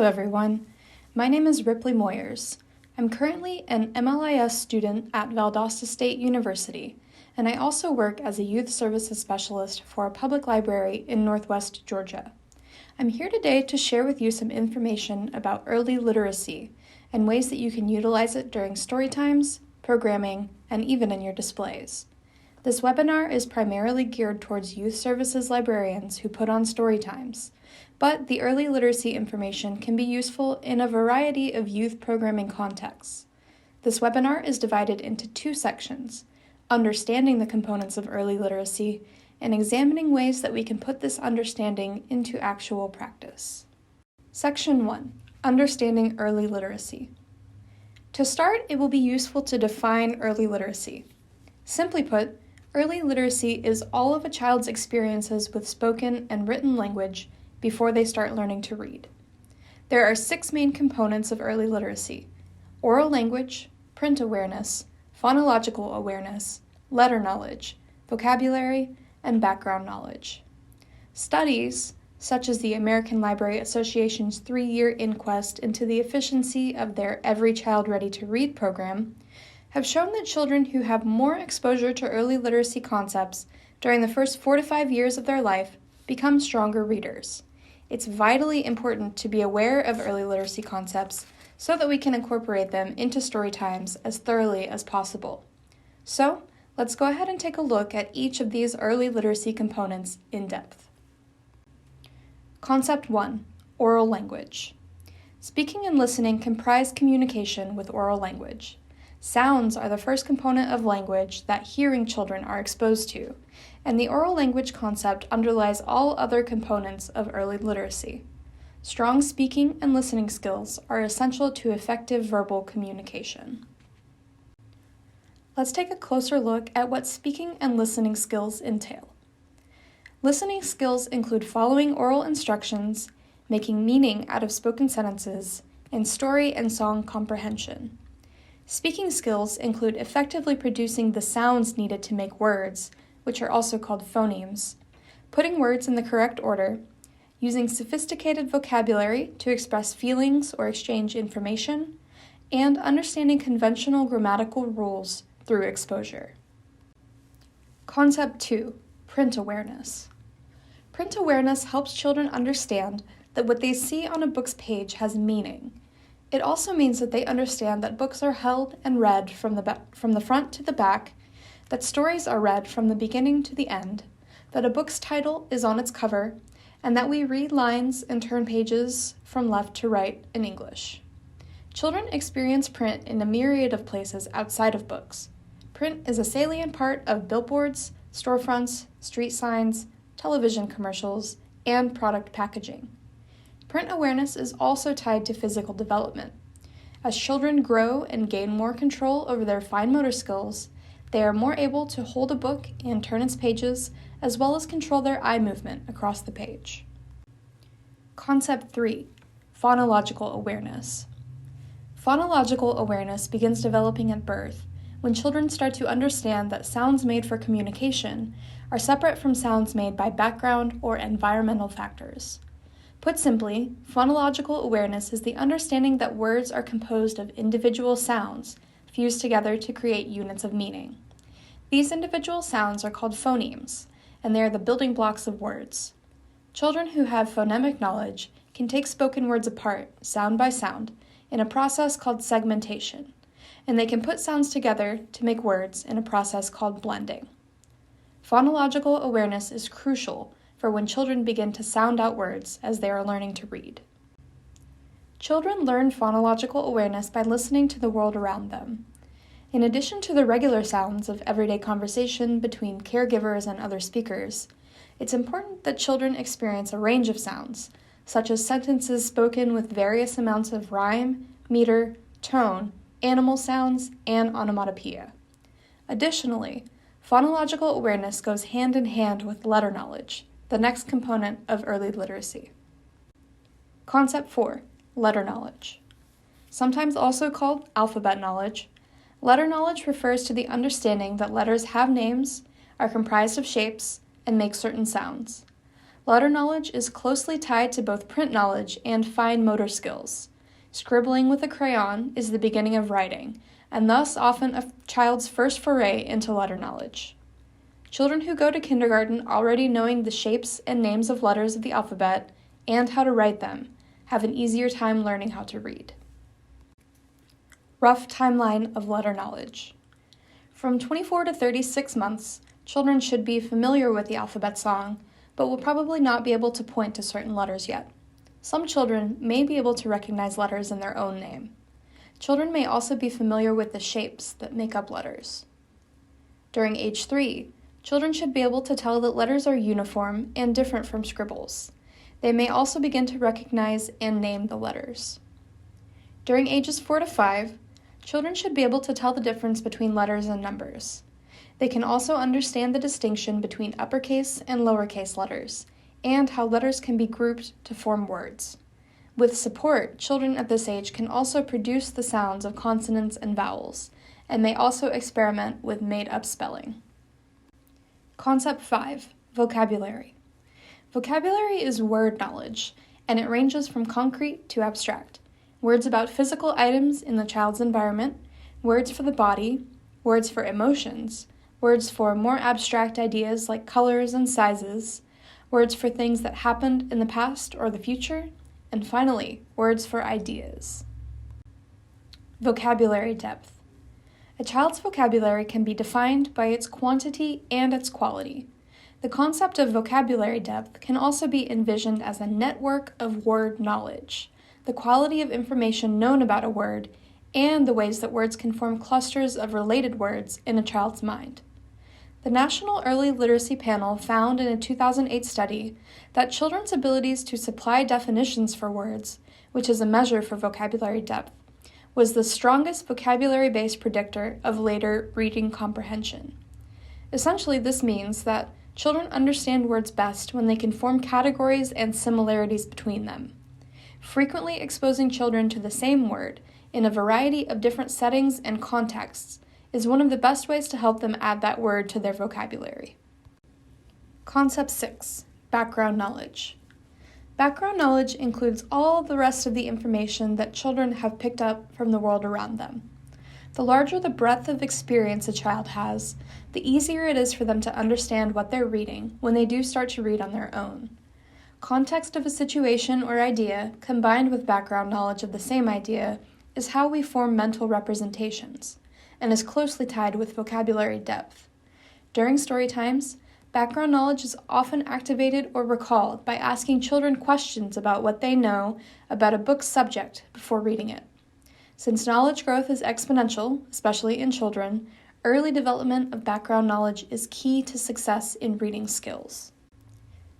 Hello everyone, my name is Ripley Moyers. I'm currently an MLIS student at Valdosta State University, and I also work as a youth services specialist for a public library in Northwest Georgia. I'm here today to share with you some information about early literacy and ways that you can utilize it during story times, programming, and even in your displays. This webinar is primarily geared towards youth services librarians who put on story times, but the early literacy information can be useful in a variety of youth programming contexts. This webinar is divided into two sections: understanding the components of early literacy and examining ways that we can put this understanding into actual practice. Section 1. Understanding early literacy. To start, it will be useful to define early literacy. Simply put, early literacy is all of a child's experiences with spoken and written language before they start learning to read. There are 6 main components of early literacy: oral language, print awareness, phonological awareness, letter knowledge, vocabulary, and background knowledge. Studies, such as the American Library Association's 3-year inquest into the efficiency of their Every Child Ready to Read program, have shown that children who have more exposure to early literacy concepts during the first 4 to 5 years of their life become stronger readers. It's vitally important to be aware of early literacy concepts so that we can incorporate them into story times as thoroughly as possible. So, let's go ahead and take a look at each of these early literacy components in depth. Concept 1. Oral language. Speaking and listening comprise communication with oral language. Sounds are the first component of language that hearing children are exposed to, and the oral language concept underlies all other components of early literacy. Strong speaking and listening skills are essential to effective verbal communication. Let's take a closer look at what speaking and listening skills entail. Listening skills include following oral instructions, making meaning out of spoken sentences, and story and song comprehension. Speaking skills include effectively producing the sounds needed to make words, which are also called phonemes, putting words in the correct order, using sophisticated vocabulary to express feelings or exchange information, and understanding conventional grammatical rules through exposure. Concept 2. Print awareness. Print awareness helps children understand that what they see on a book's page has meaning. It also means that they understand that books are held and read from the front to the back, that stories are read from the beginning to the end, that a book's title is on its cover, and that we read lines and turn pages from left to right in English. Children experience print in a myriad of places outside of books. Print is a salient part of billboards, storefronts, street signs, television commercials, and product packaging. Print awareness is also tied to physical development. As children grow and gain more control over their fine motor skills, they are more able to hold a book and turn its pages, as well as control their eye movement across the page. Concept 3. Phonological awareness. Phonological awareness begins developing at birth, when children start to understand that sounds made for communication are separate from sounds made by background or environmental factors. Put simply, phonological awareness is the understanding that words are composed of individual sounds fused together to create units of meaning. These individual sounds are called phonemes, and they are the building blocks of words. Children who have phonemic knowledge can take spoken words apart, sound by sound, in a process called segmentation, and they can put sounds together to make words in a process called blending. Phonological awareness is crucial for when children begin to sound out words as they are learning to read. Children learn phonological awareness by listening to the world around them. In addition to the regular sounds of everyday conversation between caregivers and other speakers, it's important that children experience a range of sounds, such as sentences spoken with various amounts of rhyme, meter, tone, animal sounds, and onomatopoeia. Additionally, phonological awareness goes hand in hand with letter knowledge, the next component of early literacy. Concept 4. Letter knowledge. Sometimes also called alphabet knowledge, letter knowledge refers to the understanding that letters have names, are comprised of shapes, and make certain sounds. Letter knowledge is closely tied to both print knowledge and fine motor skills. Scribbling with a crayon is the beginning of writing, and thus often a child's first foray into letter knowledge. Children who go to kindergarten already knowing the shapes and names of letters of the alphabet and how to write them have an easier time learning how to read. Rough timeline of letter knowledge. From 24 to 36 months, children should be familiar with the alphabet song, but will probably not be able to point to certain letters yet. Some children may be able to recognize letters in their own name. Children may also be familiar with the shapes that make up letters. During age 3, children should be able to tell that letters are uniform and different from scribbles. They may also begin to recognize and name the letters. During ages 4 to 5, children should be able to tell the difference between letters and numbers. They can also understand the distinction between uppercase and lowercase letters, and how letters can be grouped to form words. With support, children at this age can also produce the sounds of consonants and vowels, and may also experiment with made-up spelling. Concept 5. Vocabulary. Vocabulary is word knowledge, and it ranges from concrete to abstract. Words about physical items in the child's environment, words for the body, words for emotions, words for more abstract ideas like colors and sizes, words for things that happened in the past or the future, and finally, words for ideas. Vocabulary depth. A child's vocabulary can be defined by its quantity and its quality. The concept of vocabulary depth can also be envisioned as a network of word knowledge, the quality of information known about a word, and the ways that words can form clusters of related words in a child's mind. The National Early Literacy Panel found in a 2008 study that children's abilities to supply definitions for words, which is a measure for vocabulary depth, was the strongest vocabulary-based predictor of later reading comprehension. Essentially, this means that children understand words best when they can form categories and similarities between them. Frequently exposing children to the same word in a variety of different settings and contexts is one of the best ways to help them add that word to their vocabulary. Concept 6. Background knowledge. Background knowledge includes all the rest of the information that children have picked up from the world around them. The larger the breadth of experience a child has, the easier it is for them to understand what they're reading when they do start to read on their own. Context of a situation or idea, combined with background knowledge of the same idea, is how we form mental representations, and is closely tied with vocabulary depth. During story times, background knowledge is often activated or recalled by asking children questions about what they know about a book's subject before reading it. Since knowledge growth is exponential, especially in children, early development of background knowledge is key to success in reading skills.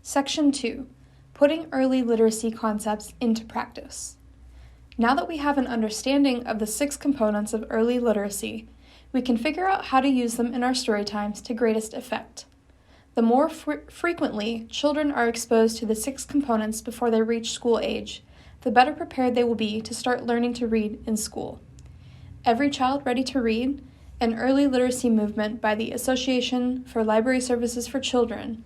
Section 2. Putting early literacy concepts into practice. Now that we have an understanding of the 6 components of early literacy, we can figure out how to use them in our story times to greatest effect. The more frequently children are exposed to the 6 components before they reach school age, the better prepared they will be to start learning to read in school. Every Child Ready to Read, an early literacy movement by the Association for Library Services for Children,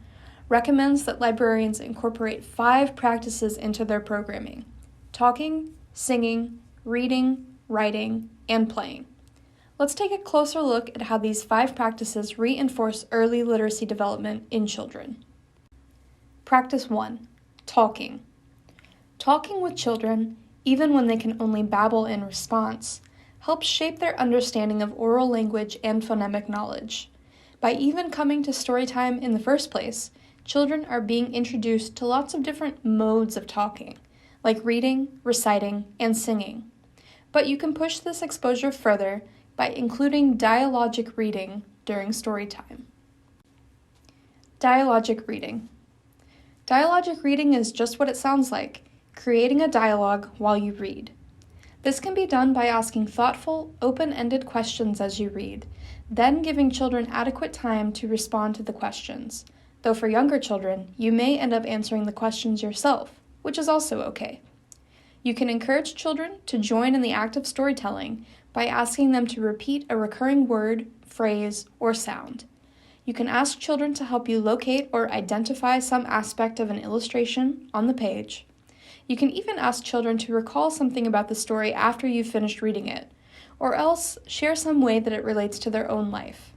recommends that librarians incorporate 5 practices into their programming: talking, singing, reading, writing, and playing. Let's take a closer look at how these 5 practices reinforce early literacy development in children. Practice 1. Talking. Talking with children, even when they can only babble in response, helps shape their understanding of oral language and phonemic knowledge. By even coming to story time in the first place, children are being introduced to lots of different modes of talking, like reading, reciting, and singing. But you can push this exposure further by including dialogic reading during story time. Dialogic reading. Dialogic reading is just what it sounds like, creating a dialogue while you read. This can be done by asking thoughtful, open-ended questions as you read, then giving children adequate time to respond to the questions, though for younger children, you may end up answering the questions yourself, which is also okay. You can encourage children to join in the act of storytelling by asking them to repeat a recurring word, phrase, or sound. You can ask children to help you locate or identify some aspect of an illustration on the page. You can even ask children to recall something about the story after you've finished reading it, or else share some way that it relates to their own life.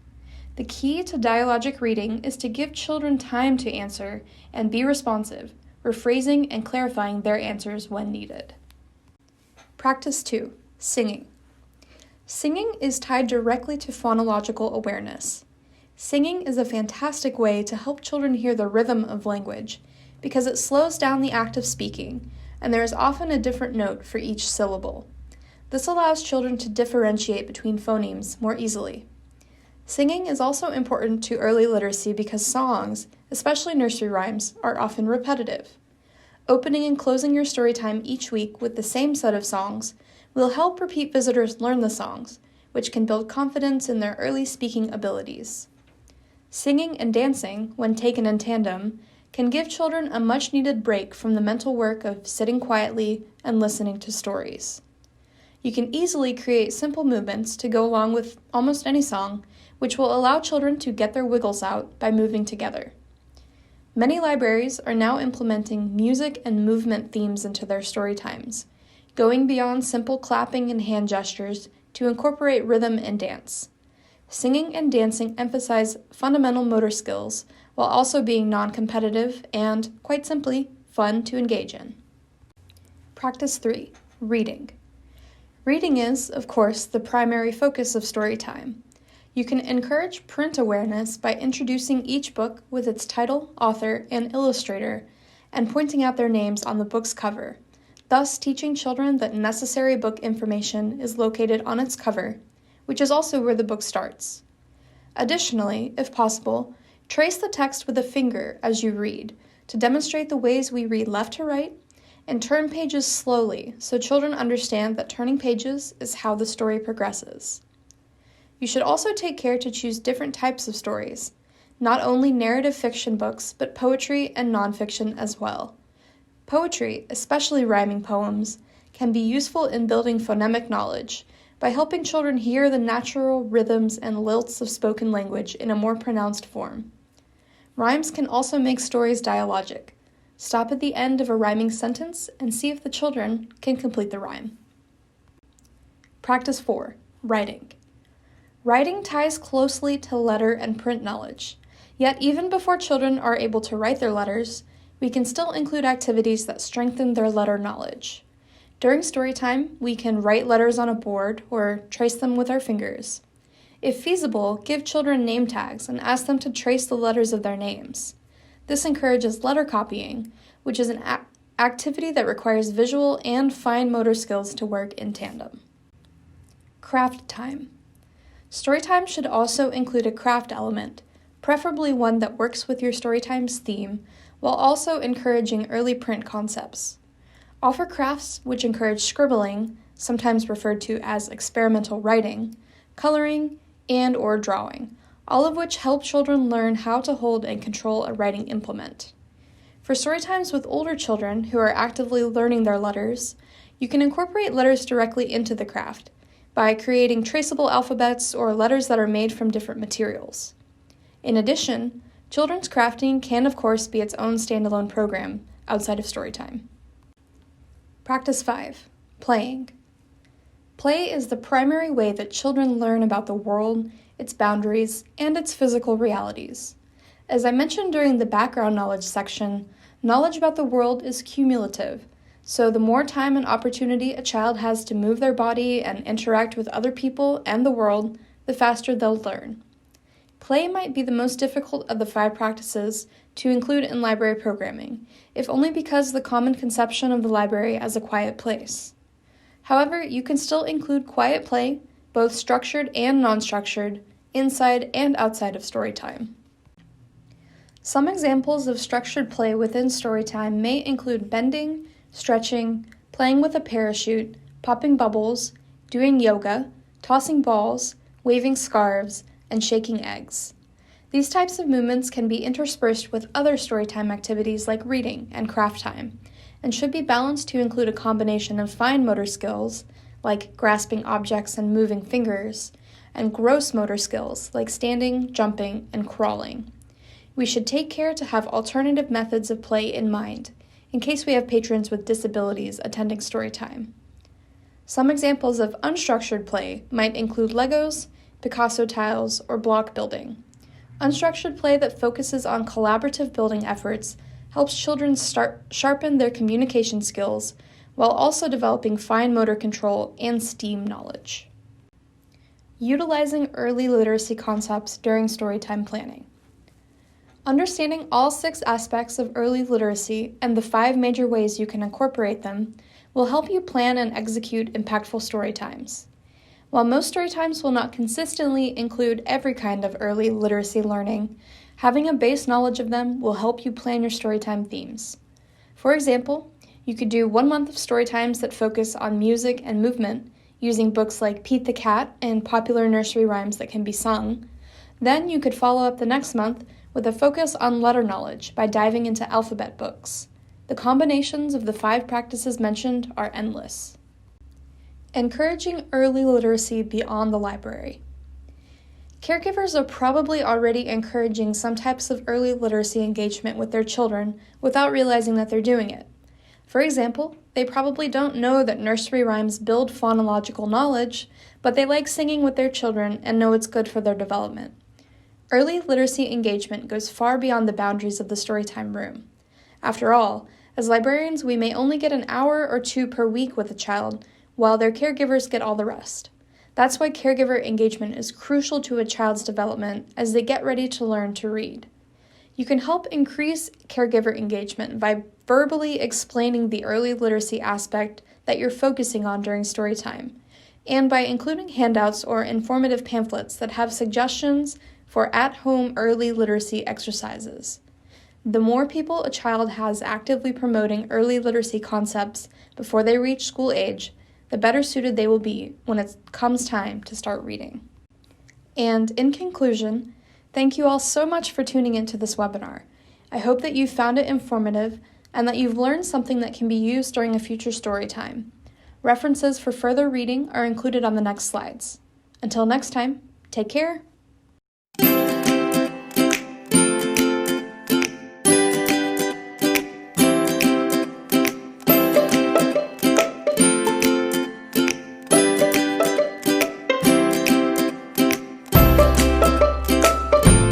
The key to dialogic reading is to give children time to answer and be responsive, rephrasing and clarifying their answers when needed. Practice 2. Singing. Singing is tied directly to phonological awareness. Singing is a fantastic way to help children hear the rhythm of language because it slows down the act of speaking, and there is often a different note for each syllable. This allows children to differentiate between phonemes more easily. Singing is also important to early literacy because songs, especially nursery rhymes, are often repetitive. Opening and closing your story time each week with the same set of songs will help repeat visitors learn the songs, which can build confidence in their early speaking abilities. Singing and dancing, when taken in tandem, can give children a much-needed break from the mental work of sitting quietly and listening to stories. You can easily create simple movements to go along with almost any song, which will allow children to get their wiggles out by moving together. Many libraries are now implementing music and movement themes into their story times, going beyond simple clapping and hand gestures to incorporate rhythm and dance. Singing and dancing emphasize fundamental motor skills while also being non-competitive and, quite simply, fun to engage in. Practice 3. Reading. Reading is, of course, the primary focus of story time. You can encourage print awareness by introducing each book with its title, author, and illustrator, and pointing out their names on the book's cover, thus teaching children that necessary book information is located on its cover, which is also where the book starts. Additionally, if possible, trace the text with a finger as you read to demonstrate the ways we read left to right, and turn pages slowly so children understand that turning pages is how the story progresses. You should also take care to choose different types of stories, not only narrative fiction books, but poetry and nonfiction as well. Poetry, especially rhyming poems, can be useful in building phonemic knowledge by helping children hear the natural rhythms and lilts of spoken language in a more pronounced form. Rhymes can also make stories dialogic. Stop at the end of a rhyming sentence and see if the children can complete the rhyme. Practice 4. Writing. Writing ties closely to letter and print knowledge, yet even before children are able to write their letters, we can still include activities that strengthen their letter knowledge. During story time, we can write letters on a board or trace them with our fingers. If feasible, give children name tags and ask them to trace the letters of their names. This encourages letter copying, which is an activity that requires visual and fine motor skills to work in tandem. Craft time. Storytime should also include a craft element, preferably one that works with your storytime's theme, while also encouraging early print concepts. Offer crafts which encourage scribbling, sometimes referred to as experimental writing, coloring, and/or drawing, all of which help children learn how to hold and control a writing implement. For storytimes with older children who are actively learning their letters, you can incorporate letters directly into the craft by creating traceable alphabets or letters that are made from different materials. In addition, children's crafting can of course be its own standalone program outside of storytime. Practice 5. Playing. Play is the primary way that children learn about the world, its boundaries, and its physical realities. As I mentioned during the background knowledge section, knowledge about the world is cumulative, so the more time and opportunity a child has to move their body and interact with other people and the world, the faster they'll learn. Play might be the most difficult of the 5 practices to include in library programming, if only because of the common conception of the library as a quiet place. However, you can still include quiet play, both structured and non-structured, inside and outside of storytime. Some examples of structured play within storytime may include bending, stretching, playing with a parachute, popping bubbles, doing yoga, tossing balls, waving scarves, and shaking eggs. These types of movements can be interspersed with other storytime activities like reading and craft time, and should be balanced to include a combination of fine motor skills, like grasping objects and moving fingers, and gross motor skills like standing, jumping, and crawling. We should take care to have alternative methods of play in mind, in case we have patrons with disabilities attending story time. Some examples of unstructured play might include Legos, Picasso tiles, or block building. Unstructured play that focuses on collaborative building efforts helps children sharpen their communication skills while also developing fine motor control and STEAM knowledge. Utilizing early literacy concepts during storytime planning. Understanding all 6 aspects of early literacy and the 5 major ways you can incorporate them will help you plan and execute impactful story times. While most story times will not consistently include every kind of early literacy learning, having a base knowledge of them will help you plan your storytime themes. For example, you could do 1 month of story times that focus on music and movement, using books like Pete the Cat and popular nursery rhymes that can be sung. Then you could follow up the next month with a focus on letter knowledge by diving into alphabet books. The combinations of the 5 practices mentioned are endless. Encouraging early literacy beyond the library. Caregivers are probably already encouraging some types of early literacy engagement with their children without realizing that they're doing it. For example, they probably don't know that nursery rhymes build phonological knowledge, but they like singing with their children and know it's good for their development. Early literacy engagement goes far beyond the boundaries of the storytime room. After all, as librarians, we may only get an hour or 2 per week with a child, while their caregivers get all the rest. That's why caregiver engagement is crucial to a child's development as they get ready to learn to read. You can help increase caregiver engagement by verbally explaining the early literacy aspect that you're focusing on during story time, and by including handouts or informative pamphlets that have suggestions for at-home early literacy exercises. The more people a child has actively promoting early literacy concepts before they reach school age, the better suited they will be when it comes time to start reading. And in conclusion, thank you all so much for tuning into this webinar. I hope that you found it informative and that you've learned something that can be used during a future story time. References for further reading are included on the next slides. Until next time, take care.